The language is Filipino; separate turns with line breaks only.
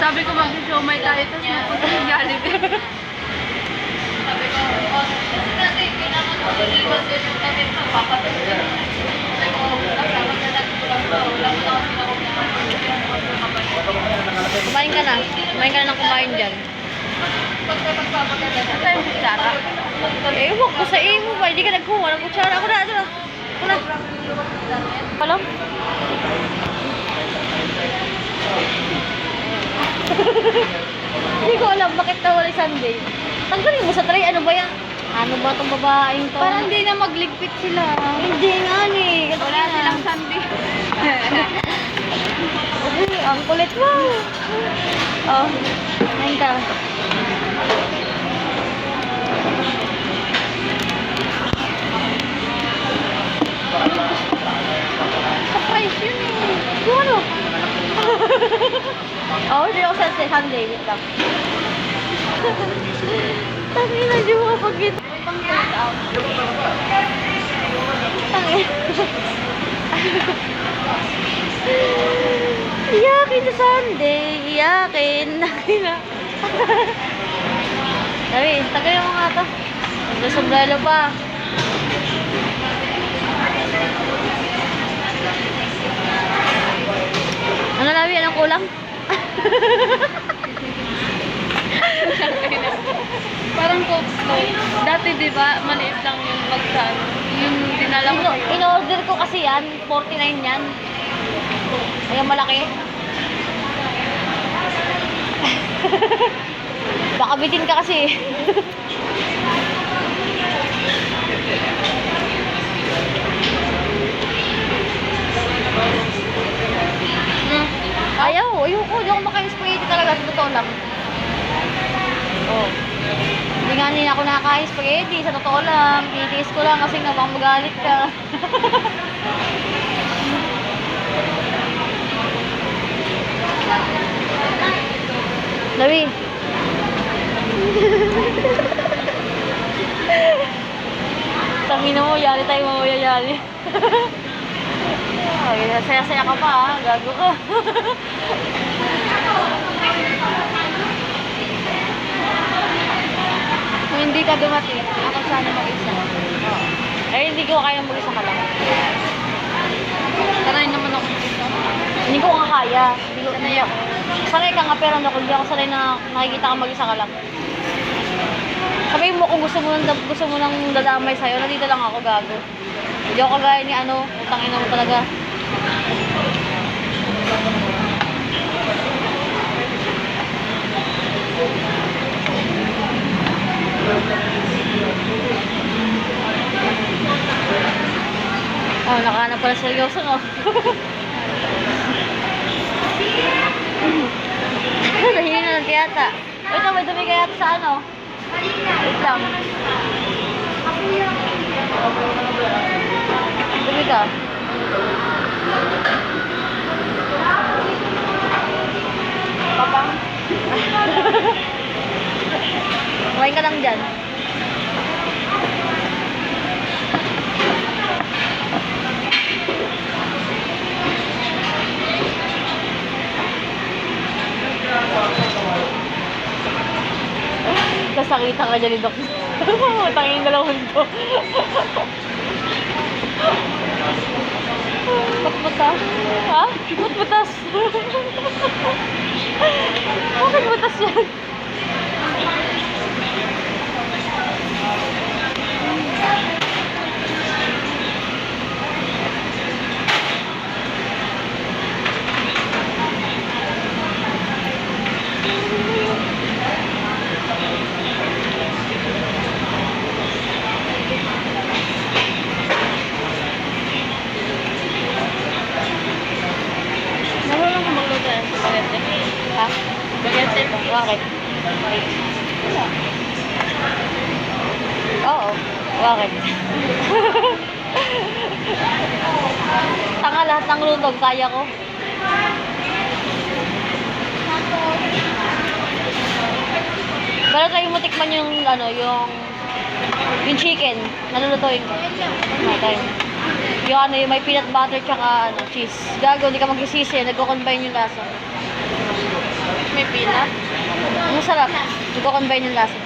Sabi ko mag-siomay tayo, tapos napunta yung Jollibee. Sabi ko, kasi natin, kailangan mag-iwas din yung kami sa papatulog. Sabi ko, kasama na nagpulang ko, wala mo na kasi ako
Kumain ka na. Kumain ka na ng kumain dyan.
pagka magpapaganda, saan tayo si Sarah?
Ewan ko sa imo ba? Hindi ka nagkuha ng kutsara. Ako na, ito na. Ako na. Alam? Hindi ko alam bakit nawala yung Sunday. Tanggalin mo sa tray. Ano ba yan? Ano ba itong babaeng to?
Parang hindi na magligpit sila.
Hindi nga ni.
Wala silang Sunday.
Ang kulit mo. Oh, ngayon ka. Surprise yun eh. Yung ano? Oh, hindi ako sa Sunday. Wait lang. Tangin na, di mo kapag-get. Pang-take out. Tangin. Iyakin sa Sunday. Iyakin. Nakina. Sabi, tagay mo nga to. May sombrero pa. Ano Labi? Anong kulang?
Parang Coke Slow. Dati diba, maliit lang yung magsan. Yung dinala ko sa'yo.
In-order ko kasi yan. 49 yan. Ayan malaki. Baka bitin ka kasi. Ayoko. Hindi ako makain-spaghetti talaga. Sa totoo lang. Oh. Hindi nga nila ako nakakain-spaghetti. Sa totoo lang. Titiis ko lang kasi nga baka magalit ka. Labi. Tangina mo, yari tayo mamaya yari. Ay, saya-saya ka pa ha, gago ka.
Kung hindi ka dumating, ako sana mag-isa.
Ay, hindi ko kaya mag-isa ka lang.
Sanay naman ako mag-isa.
Hindi ko nga kaya.
Sanay ako.
Sanay ka nga pero hindi ako sanay na nakikita ka mag-isa ka lang. Sabihin mo kung gusto mo nang dadamay sa'yo, nandito lang ako, gago. Hindi ako kagaya ni ano, utangin mo talaga. Oh, nakahanap pala seryoso, no? Nahihina na lang kayata. Wait lang, may dumi kayata sa ano? Wait lang. Dumi ka. Papang. Kumain ka lang dyan. Kasakitan ka dyan ni Doc. Tangin na lang ko. Ba't ha? Ba't butas? Bakit butas yan?
Marunong ka magluto ng spaghetti.
Ha?
Spaghetti.
Bakit? Oo. Bakit? Tanga lahat ng lutong kaya ko. Pero tayo mo tikman yung ano, yung Yung chicken, nalulutuin ko. Okay. Yung ano, yung may peanut butter tsaka ano, cheese. Gago, hindi ka magsisisi. Nagko-combine yung lasa.
May peanut.
Ang sarap. Nagko-combine yung lasa.